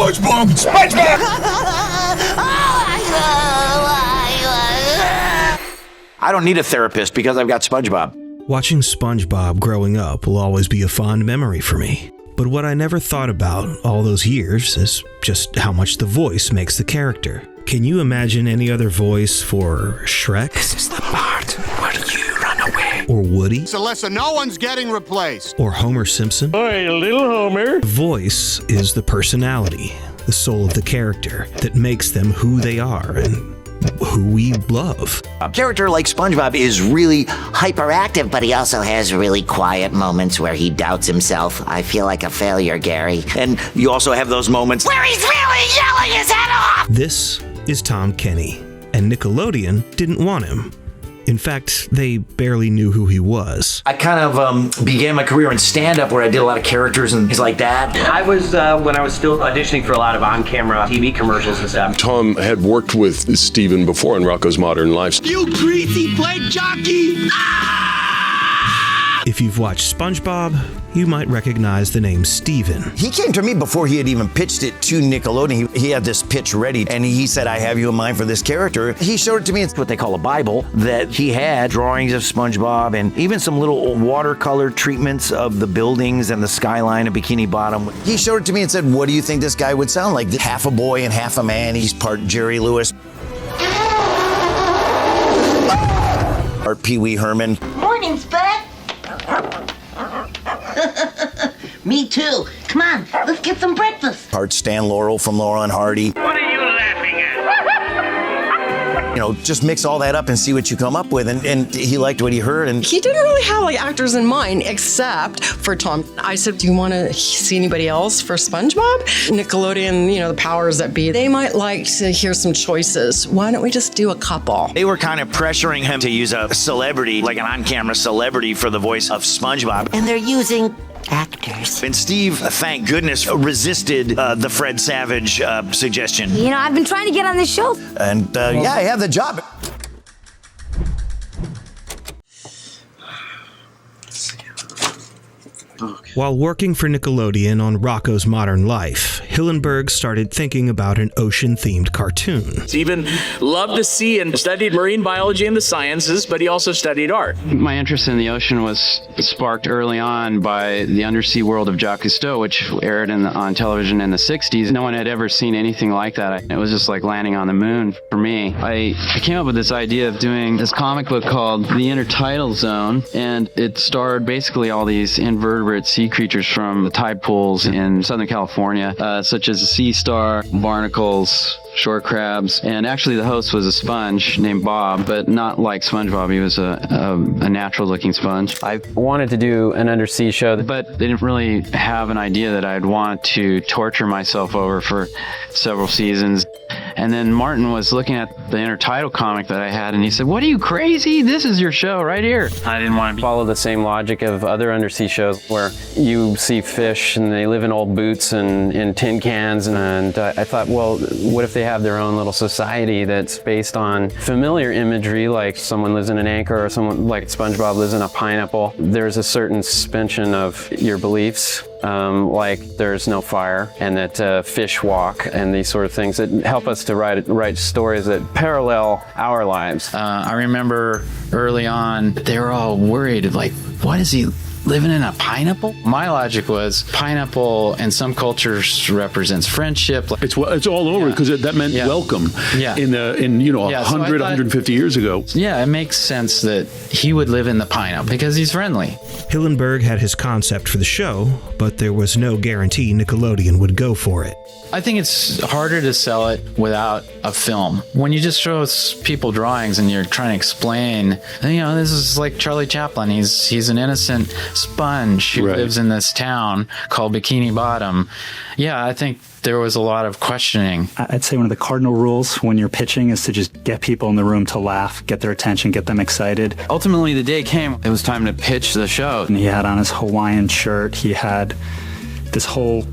SpongeBob! SpongeBob! I don't need a therapist because I've got SpongeBob. Watching SpongeBob growing up will always be a fond memory for me. But what I never thought about all those years is just how much the voice makes the character. Can you imagine any other voice for Shrek? This is the part where you run away. Or Woody? So listen, no one's getting replaced. Or Homer Simpson? Hey, little Homer. The voice is the personality, the soul of the character that makes them who they are and who we love. A character like SpongeBob is really hyperactive, but he also has really quiet moments where he doubts himself. I feel like a failure, Gary. And you also have those moments where he's really yelling his head off. This is Tom Kenny, and Nickelodeon didn't want him. In fact, they barely knew who he was. I kind of began my career in stand-up where I did a lot of characters and things like that. I was, when I was still auditioning for a lot of on-camera TV commercials and stuff. Tom had worked with Steven before in Rocko's Modern Life. You greasy plate jockey! If you've watched SpongeBob, you might recognize the name Steven. He came to me before he had even pitched it to Nickelodeon. He had this pitch ready, and he said, I have you in mind for this character. He showed it to me. It's what they call a Bible, that he had drawings of SpongeBob and even some little watercolor treatments of the buildings and the skyline of Bikini Bottom. He showed it to me and said, what do you think this guy would sound like? Half a boy and half a man. He's part Jerry Lewis. Part Pee Wee Herman. Morning, Spud. Me too. Come on, let's get some breakfast. Part Stan Laurel from Laurel and Hardy. What are you laughing at? You know, just mix all that up and see what you come up with. And he liked what he heard. And he didn't really have like actors in mind except for Tom. I said, do you want to see anybody else for SpongeBob? Nickelodeon, you know, the powers that be, they might like to hear some choices. Why don't we just do a couple? They were kind of pressuring him to use a celebrity, like an on-camera celebrity for the voice of SpongeBob. And they're using actors. And Steve, thank goodness, resisted the Fred Savage suggestion. You know, I've been trying to get on this show. And yeah, I have the job. While working for Nickelodeon on Rocko's Modern Life, Hillenburg started thinking about an ocean-themed cartoon. Steven loved the sea and studied marine biology and the sciences, but he also studied art. My interest in the ocean was sparked early on by the undersea world of Jacques Cousteau, which aired on television in the 60s. No one had ever seen anything like that. It was just like landing on the moon for me. I came up with this idea of doing this comic book called The Intertidal Zone, and it starred basically all these invertebrate sea creatures from the tide pools in Southern California, such as a sea star, barnacles, shore crabs, and actually the host was a sponge named Bob, but not like SpongeBob. He was a natural-looking sponge. I wanted to do an undersea show, but they didn't really have an idea that I'd want to torture myself over for several seasons. And then Martin was looking at the Intertidal comic that I had, and he said, "What, are you crazy? This is your show right here." I didn't want to follow the same logic of other undersea shows where you see fish and they live in old boots and in tin cans. And I thought, well, what if they have their own little society that's based on familiar imagery, like someone lives in an anchor or someone like SpongeBob lives in a pineapple. There's a certain suspension of your beliefs. Like there's no fire and that fish walk and these sort of things that help us to write stories that parallel our lives. I remember early on, they were all worried, like, what is he living in a pineapple? My logic was pineapple in some cultures represents friendship. It's all over because that meant welcome. Yeah. In 100, 150 years ago. Yeah, it makes sense that he would live in the pineapple because he's friendly. Hillenburg had his concept for the show, but there was no guarantee Nickelodeon would go for it. I think it's harder to sell it without a film. When you just show people drawings and you're trying to explain, this is like Charlie Chaplin. He's an innocent sponge who lives in this town called Bikini Bottom. Yeah, I think there was a lot of questioning. I'd say one of the cardinal rules when you're pitching is to just get people in the room to laugh, get their attention, get them excited. Ultimately, the day came. It was time to pitch the show. And he had on his Hawaiian shirt. He had this whole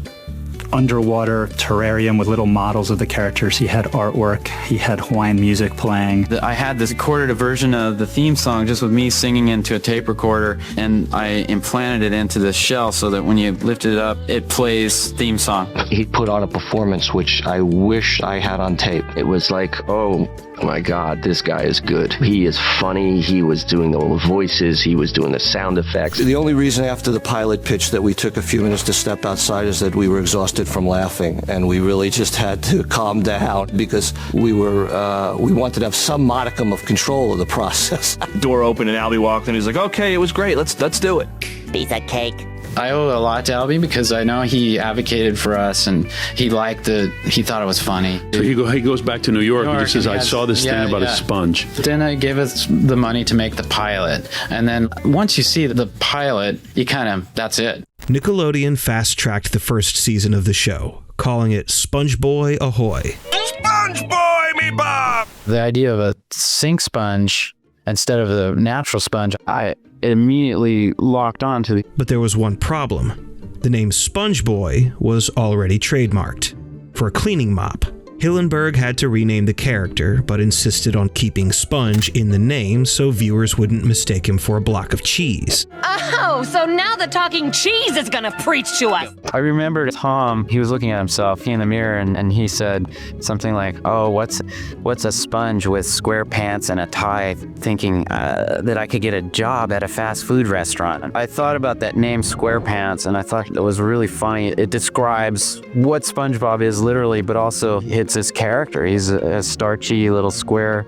underwater terrarium with little models of the characters. He had artwork. He had Hawaiian music playing. I had this recorded version of the theme song just with me singing into a tape recorder, and I implanted it into the shell so that when you lift it up, it plays theme song. He put on a performance which I wish I had on tape. It was like, oh my God, this guy is good. He is funny. He was doing the voices. He was doing the sound effects. The only reason after the pilot pitch that we took a few minutes to step outside is that we were exhausted from laughing, and we really just had to calm down because we wanted to have some modicum of control of the process. Door opened and Albie walked in. He's like, "Okay, it was great. Let's do it." Piece of cake. I owe a lot to Albie because I know he advocated for us and he thought it was funny. So he goes back to New York and he says, I saw this thing about a sponge. Then I gave us the money to make the pilot. And then once you see the pilot, that's it. Nickelodeon fast-tracked the first season of the show, calling it SpongeBoy Ahoy. SpongeBoy me Bob! The idea of a sink sponge instead of the natural sponge, I immediately locked on to. But there was one problem. The name SpongeBoy was already trademarked for a cleaning mop. Hillenburg had to rename the character, but insisted on keeping Sponge in the name so viewers wouldn't mistake him for a block of cheese. Oh, so now the talking cheese is gonna preach to us. I remember Tom, he was looking at himself in the mirror and he said something like, oh, what's a sponge with square pants and a tie, thinking that I could get a job at a fast food restaurant. I thought about that name Square Pants and I thought it was really funny. It describes what SpongeBob is literally, but also it's his character. He's a starchy little square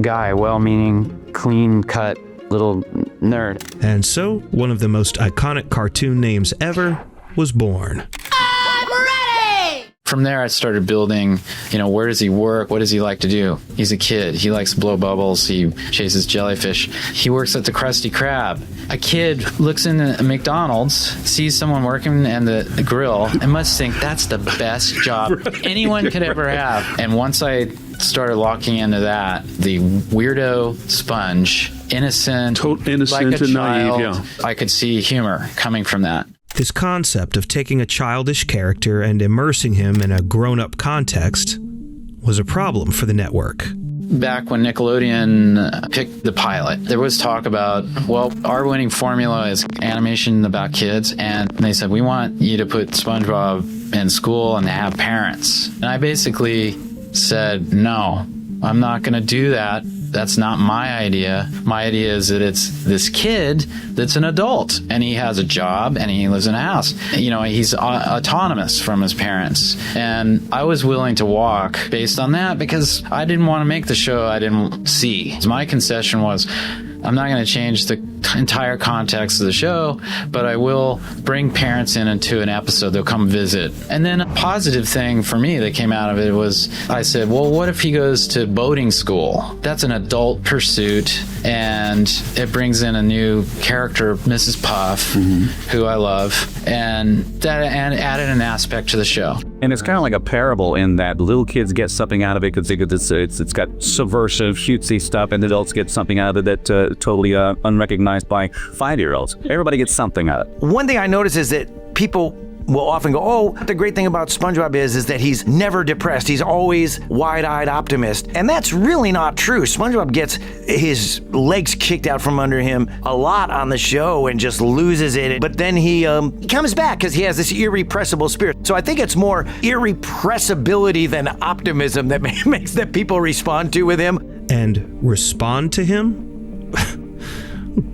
guy, well-meaning, clean-cut little nerd. And so, one of the most iconic cartoon names ever was born. I'm ready! From there, I started building, where does he work? What does he like to do? He's a kid. He likes to blow bubbles. He chases jellyfish. He works at the Krusty Krab. A kid looks in a McDonald's, sees someone working in the grill, and must think that's the best job anyone could ever have. And once I started locking into that, the weirdo sponge, innocent like a and child, naive, I could see humor coming from that. This concept of taking a childish character and immersing him in a grown-up context was a problem for the network. Back when Nickelodeon picked the pilot, there was talk about, our winning formula is animation about kids, and they said, we want you to put SpongeBob in school and have parents. And I basically said, no, I'm not going to do that. That's not my idea. My idea is that it's this kid that's an adult and he has a job and he lives in a house. He's autonomous from his parents. And I was willing to walk based on that because I didn't want to make the show I didn't see. My concession was, I'm not going to change the entire context of the show, but I will bring parents into an episode. They'll come visit. And then a positive thing for me that came out of it was I said, well, what if he goes to boating school? That's an adult pursuit, and it brings in a new character, Mrs. Puff, who I love, and added an aspect to the show. And it's kind of like a parable in that little kids get something out of it because it's got subversive, cutesy stuff, and adults get something out of it that totally unrecognized by 5-year-olds. Everybody gets something out of it. One thing I notice is that people will often go, oh, the great thing about SpongeBob is that he's never depressed. He's always wide-eyed optimist. And that's really not true. SpongeBob gets his legs kicked out from under him a lot on the show and just loses it. But then he comes back because he has this irrepressible spirit. So I think it's more irrepressibility than optimism that makes that people respond to with him. And respond to him?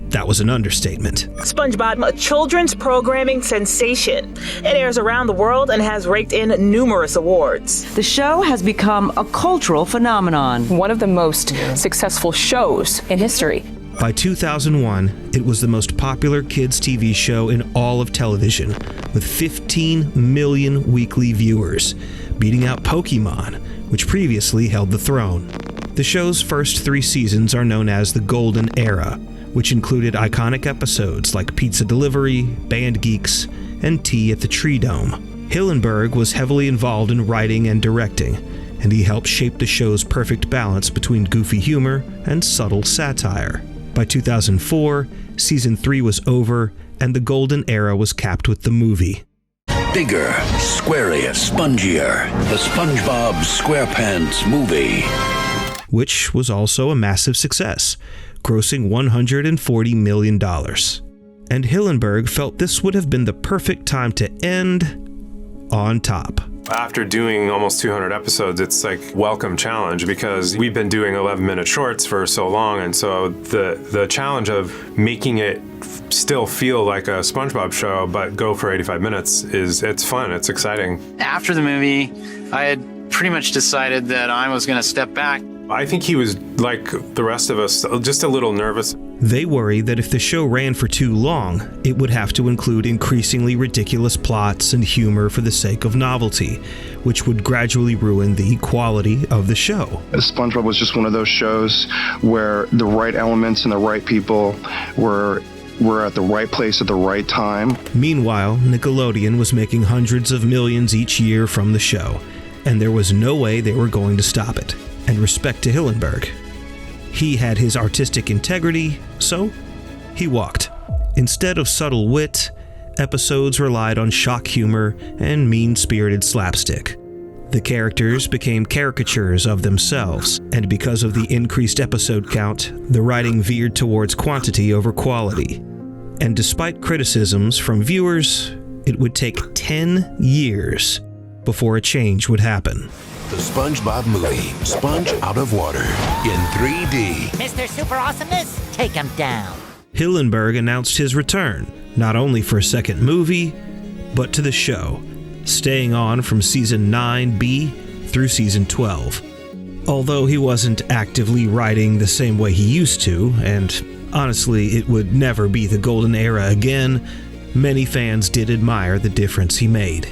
That was an understatement. SpongeBob, a children's programming sensation. It airs around the world and has raked in numerous awards. The show has become a cultural phenomenon. One of the most successful shows in history. By 2001, it was the most popular kids' TV show in all of television, with 15 million weekly viewers, beating out Pokemon, which previously held the throne. The show's first 3 seasons are known as the Golden Era, which included iconic episodes like Pizza Delivery, Band Geeks, and Tea at the Tree Dome. Hillenburg was heavily involved in writing and directing, and he helped shape the show's perfect balance between goofy humor and subtle satire. By 2004, Season 3 was over, and the Golden Era was capped with the movie. bigger, squarier, spongier. The SpongeBob SquarePants movie. Which was also a massive success, grossing $140 million. And Hillenburg felt this would have been the perfect time to end on top. After doing almost 200 episodes, it's like welcome challenge, because we've been doing 11-minute shorts for so long, and so the challenge of making it still feel like a SpongeBob show but go for 85 minutes it's fun, it's exciting. After the movie, I had pretty much decided that I was going to step back. I think he was, like the rest of us, just a little nervous. They worry that if the show ran for too long, it would have to include increasingly ridiculous plots and humor for the sake of novelty, which would gradually ruin the quality of the show. SpongeBob was just one of those shows where the right elements and the right people were at the right place at the right time. Meanwhile, Nickelodeon was making hundreds of millions each year from the show, and there was no way they were going to stop it. And respect to Hillenburg. He had his artistic integrity, so he walked. Instead of subtle wit, episodes relied on shock humor and mean-spirited slapstick. The characters became caricatures of themselves, and because of the increased episode count, the writing veered towards quantity over quality. And despite criticisms from viewers, it would take 10 years before a change would happen. The SpongeBob movie, Sponge Out of Water, in 3D. Mr. Super Awesomeness, take him down. Hillenburg announced his return, not only for a second movie, but to the show, staying on from season 9B through season 12. Although he wasn't actively writing the same way he used to, and honestly, it would never be the golden era again, many fans did admire the difference he made.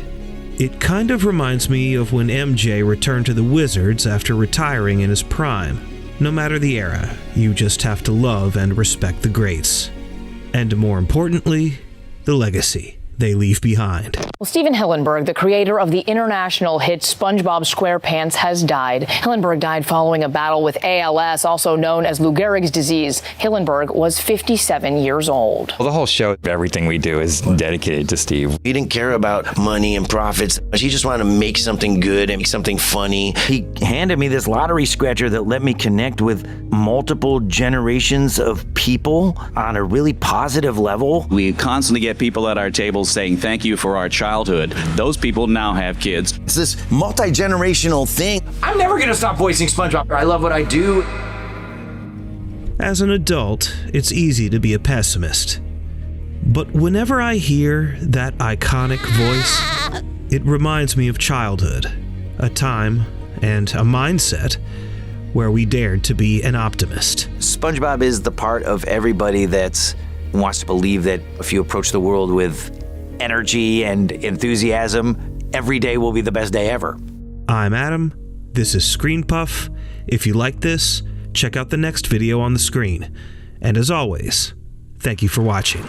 It kind of reminds me of when MJ returned to the Wizards after retiring in his prime. No matter the era, you just have to love and respect the greats. And more importantly, the legacy they leave behind. Well, Steven Hillenburg, the creator of the international hit SpongeBob SquarePants, has died. Hillenburg died following a battle with ALS, also known as Lou Gehrig's disease. Hillenburg was 57 years old. Well, the whole show, everything we do is dedicated to Steve. He didn't care about money and profits. He just wanted to make something good and make something funny. He handed me this lottery scratcher that let me connect with multiple generations of people on a really positive level. We constantly get people at our tables saying thank you for our childhood. Those people now have kids. It's this multi-generational thing. I'm never going to stop voicing SpongeBob. I love what I do. As an adult, it's easy to be a pessimist. But whenever I hear that iconic voice, it reminds me of childhood, a time and a mindset where we dared to be an optimist. SpongeBob is the part of everybody that wants to believe that if you approach the world with energy and enthusiasm, every day will be the best day ever. I'm Adam. This is Screen Puff. If you like this, check out the next video on the screen. And as always, thank you for watching.